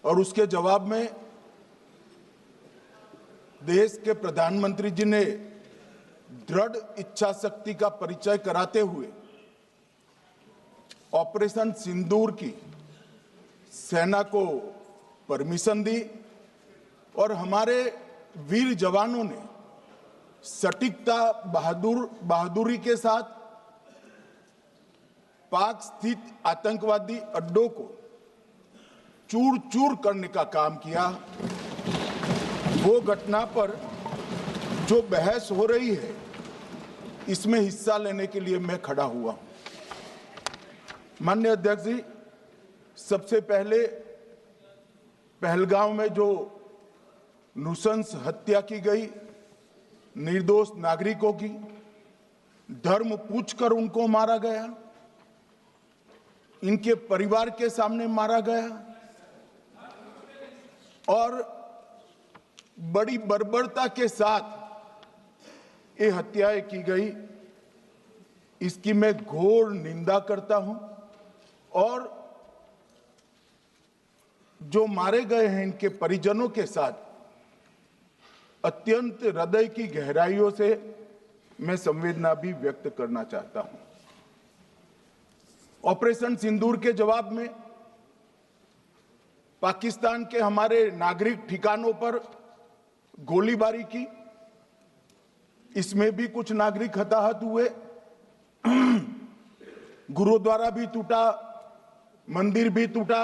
और उसके जवाब में देश के प्रधानमंत्री जी ने दृढ़ इच्छा शक्ति का परिचय कराते हुए ऑपरेशन सिंदूर की सेना को परमिशन दी और हमारे वीर जवानों ने सटीकता बहादुरी के साथ पाक स्थित आतंकवादी अड्डों को चूर चूर करने का काम किया। वो घटना पर जो बहस हो रही है, इसमें हिस्सा लेने के लिए मैं खड़ा हुआ हूं। माननीय अध्यक्ष जी, सबसे पहले पहलगांव में जो नृशंस हत्या की गई निर्दोष नागरिकों की, धर्म पूछकर उनको मारा गया, इनके परिवार के सामने मारा गया और बड़ी बर्बरता के साथ ये हत्याएं की गई, इसकी मैं घोर निंदा करता हूं। और जो मारे गए हैं इनके परिजनों के साथ अत्यंत हृदय की गहराइयों से मैं संवेदना भी व्यक्त करना चाहता हूं। ऑपरेशन सिंदूर के जवाब में पाकिस्तान के हमारे नागरिक ठिकानों पर गोलीबारी की, इसमें भी कुछ नागरिक हताहत हुए, गुरुद्वारा भी टूटा, मंदिर भी टूटा।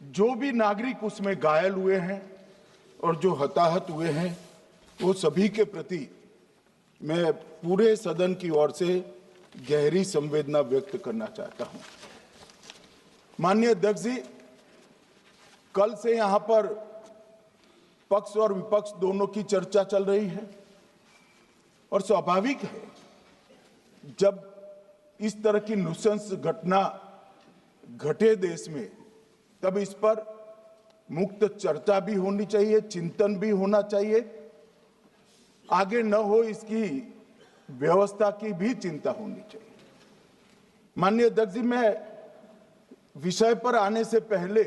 जो भी नागरिक उसमें घायल हुए हैं और जो हताहत हुए हैं, वो सभी के प्रति मैं पूरे सदन की ओर से गहरी संवेदना व्यक्त करना चाहता हूं। माननीय अध्यक्ष जी, कल से यहां पर पक्ष और विपक्ष दोनों की चर्चा चल रही है और स्वाभाविक है, जब इस तरह की नृशंस घटना घटे देश में, तब इस पर मुक्त चर्चा भी होनी चाहिए, चिंतन भी होना चाहिए, आगे न हो इसकी व्यवस्था की भी चिंता होनी चाहिए। माननीय अध्यक्ष जी, मैं विषय पर आने से पहले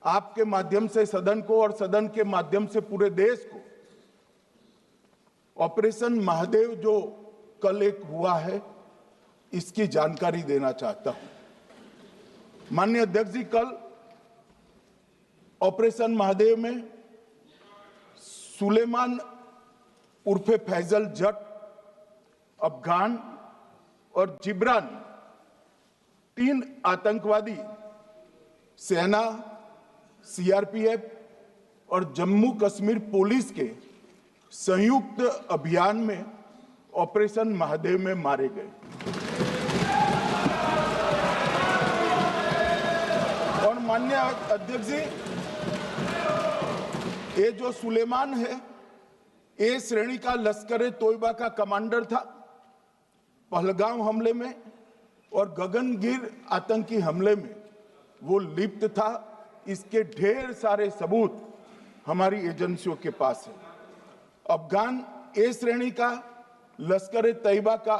आपके माध्यम से सदन को और सदन के माध्यम से पूरे देश को ऑपरेशन महादेव जो कल एक हुआ है, इसकी जानकारी देना चाहता हूं। माननीय अध्यक्ष जी, कल ऑपरेशन महादेव में सुलेमान उर्फे फैजल जट, अफगान और जिब्रान, 3 आतंकवादी सेना, सीआरपीएफ और जम्मू कश्मीर पुलिस के संयुक्त अभियान में ऑपरेशन महादेव में मारे गए। और माननीय अध्यक्ष जी, ये जो सुलेमान है, ए श्रेणी का लश्कर तोयबा का कमांडर था पहलगाम हमले में, और गगनगिर आतंकी हमले में वो लिप्त था। इसके ढेर सारे सबूत हमारी एजेंसियों के पास है। अफगान ए श्रेणी का लश्कर तैयबा का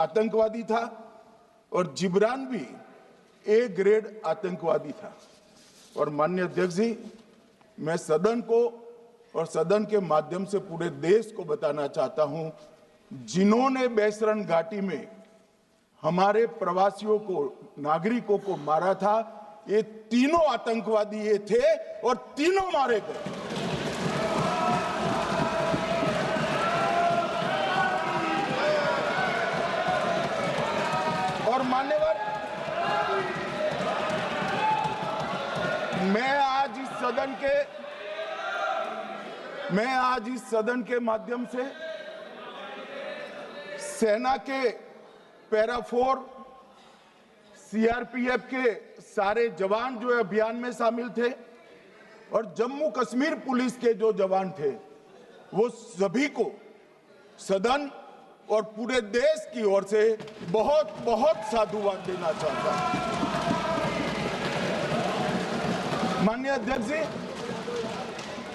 आतंकवादी था और जिब्रान भी ए ग्रेड आतंकवादी था। और माननीय अध्यक्ष जी, मैं सदन को और सदन के माध्यम से पूरे देश को बताना चाहता हूं, जिन्होंने बैसरन घाटी में हमारे प्रवासियों को, नागरिकों को मारा था, ये तीनों आतंकवादी ये थे और तीनों मारे गए। और मान्यवर, मैं आज इस सदन के माध्यम से सेना के पैरा 4, सीआरपीएफ के सारे जवान जो अभियान में शामिल थे और जम्मू कश्मीर पुलिस के जो जवान थे, वो सभी को सदन और पूरे देश की ओर से बहुत बहुत साधुवाद देना चाहता हूं। माननीय अध्यक्ष जी,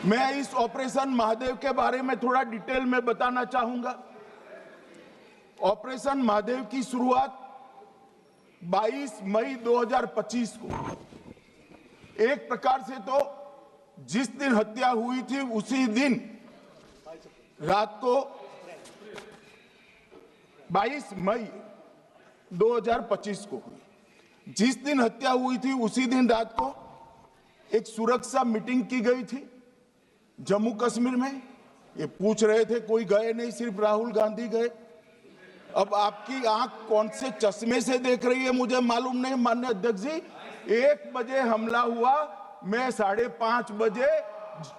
मैं इस ऑपरेशन महादेव के बारे में थोड़ा डिटेल में बताना चाहूंगा। ऑपरेशन महादेव की शुरुआत 22 मई 2025 को एक प्रकार से तो जिस दिन हत्या हुई थी उसी दिन रात को 22 मई 2025 को हुई। जिस दिन हत्या हुई थी उसी दिन रात को एक सुरक्षा मीटिंग की गई थी जम्मू कश्मीर में। ये पूछ रहे थे, कोई गए नहीं, सिर्फ राहुल गांधी गए। अब आपकी आंख कौन से चश्मे से देख रही है मुझे मालूम नहीं माननीय अध्यक्ष जी। 1 बजे हमला हुआ, मैं 5:30 बजे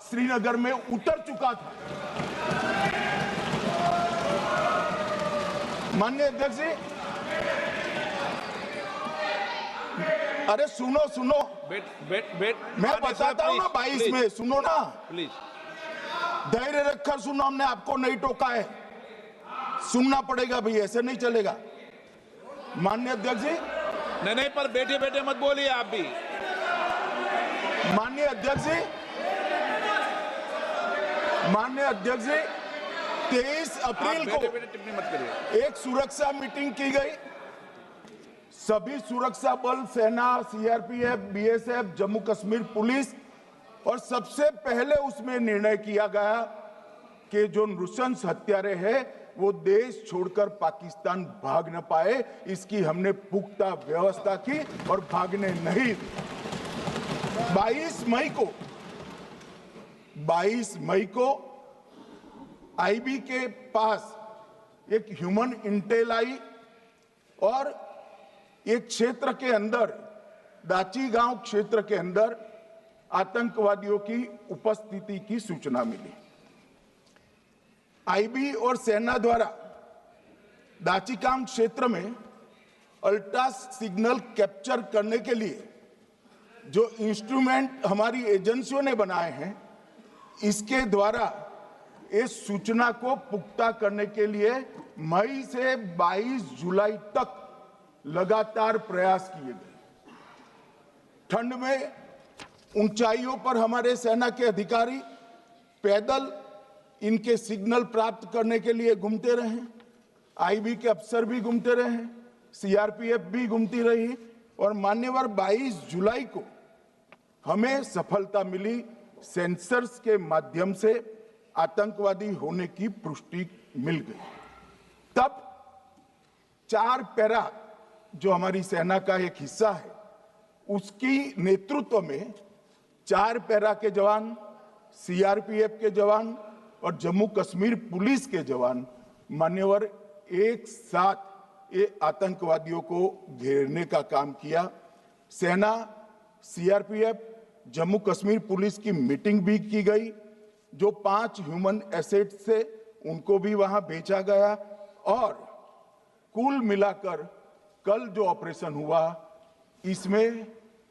श्रीनगर में उतर चुका था। माननीय अध्यक्ष जी, अरे सुनो सुनो, मैं बताता हूँ ना 22 में, सुनो ना प्लीज, धैर्य रखकर सुनो, हमने आपको नहीं टोका है, सुनना पड़ेगा भाई, ऐसे नहीं चलेगा। माननीय अध्यक्ष जी, नहीं, पर बैठे बैठे मत बोलिए आप भी। माननीय अध्यक्ष जी, माननीय अध्यक्ष जी, 23 अप्रैल को टिप्पणी मत करिए। एक सुरक्षा मीटिंग की गई। सभी सुरक्षा बल, सेना, CRPF, BSF, Jammu Kashmir police, और सबसे पहले उसमें निर्णय किया गया कि जो नृशंस हत्यारे हैं वो देश छोड़कर पाकिस्तान भाग न पाए, इसकी हमने पुख्ता व्यवस्था की और भागने नहीं। 22 मई को आईबी के पास एक ह्यूमन इंटेल आई और एक क्षेत्र के अंदर, दाची गांव क्षेत्र के अंदर आतंकवादियों की उपस्थिति की सूचना मिली। आईबी और सेना द्वारा दाचीकाम क्षेत्र में अल्ट्रा सिग्नल कैप्चर करने के लिए जो इंस्ट्रूमेंट हमारी एजेंसियों ने बनाए हैं, इसके द्वारा इस सूचना को पुख्ता करने के लिए मई से 22 जुलाई तक लगातार प्रयास किए गए। ठंड में ऊंचाइयों पर हमारे सेना के अधिकारी पैदल इनके सिग्नल प्राप्त करने के लिए घूमते रहे, आईबी के अफसर भी घूमते रहे, सीआरपीएफ भी घूमती रही, और मान्यवर 22 जुलाई को हमें सफलता मिली। सेंसर्स के माध्यम से आतंकवादी होने की पुष्टि मिल गई। तब 4 पैरा जो हमारी सेना का एक हिस्सा है, उसकी नेतृत्व में 4 पैरा के जवान, सीआरपीएफ के जवान और जम्मू कश्मीर पुलिस के जवान मान्यवर एक साथ ये आतंकवादियों को घेरने का काम किया। सेना, सीआरपीएफ, जम्मू कश्मीर पुलिस की मीटिंग भी की गई। जो 5 ह्यूमन एसेट्स थे उनको भी वहां भेजा गया, और कुल मिलाकर कल जो ऑपरेशन हुआ, इसमें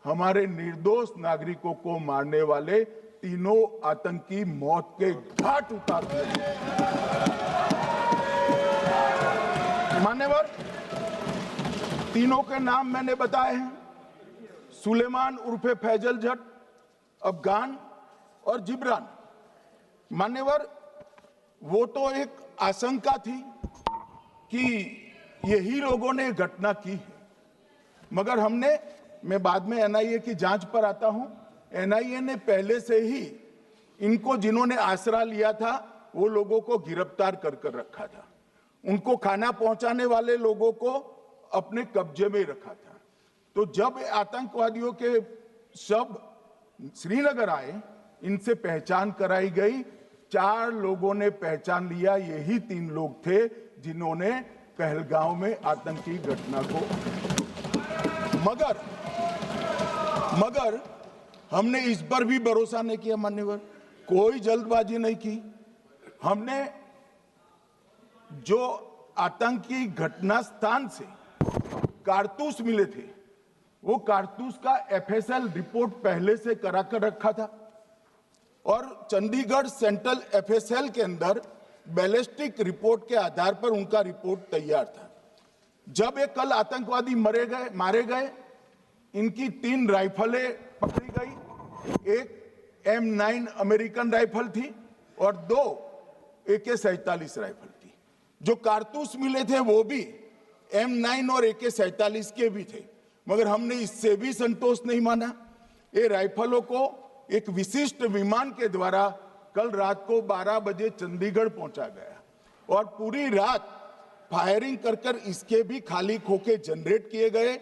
हमारे निर्दोष नागरिकों को मारने वाले तीनों आतंकी मौत के घाट उतार दिए। मान्यवर, तीनों के नाम मैंने बताए हैं, सुलेमान उर्फे फैजल जट, अफगान और जिब्रान। मान्यवर, वो तो एक आशंका थी कि यही लोगों ने घटना की है, मगर मैं बाद में एनआईए की जांच पर आता हूं, एनआईए ने पहले से ही इनको, जिन्होंने आसरा लिया था, वो लोगों को गिरफ्तार कर रखा था। उनको खाना पहुंचाने वाले लोगों को अपने कब्जे में रखा था। तो जब आतंकवादियों के शव श्रीनगर आए, इनसे पहचान कराई गई। 4 लोगों ने पहचान लिया, यही 3 लोग थे जिन्होंने पहलगांव में आतंकी घटना को, मगर हमने इस पर भी भरोसा नहीं किया मान्यवर, कोई जल्दबाजी नहीं की। हमने जो आतंकी घटना स्थान से कारतूस मिले थे, वो कारतूस का एफएसएल रिपोर्ट पहले से करा कर रखा था, और चंडीगढ़ सेंट्रल एफएसएल के अंदर बैलिस्टिक रिपोर्ट के आधार पर उनका रिपोर्ट तैयार था। जब ये कल आतंकवादी मारे गए, इनकी 3 राइफलें पकड़ी गई। एक M9 अमेरिकन राइफल थी और 2 AK-47 राइफल थी। जो कारतूस मिले थे वो भी M9 और AK-47 के भी थे, मगर हमने इससे भी संतोष नहीं माना। ये राइफलों को एक विशिष्ट विमान के द्वारा कल रात को 12 बजे चंडीगढ़ पहुंचा गया और पूरी रात फायरिंग कर कर इसके भी खाली खोखे जनरेट किए गए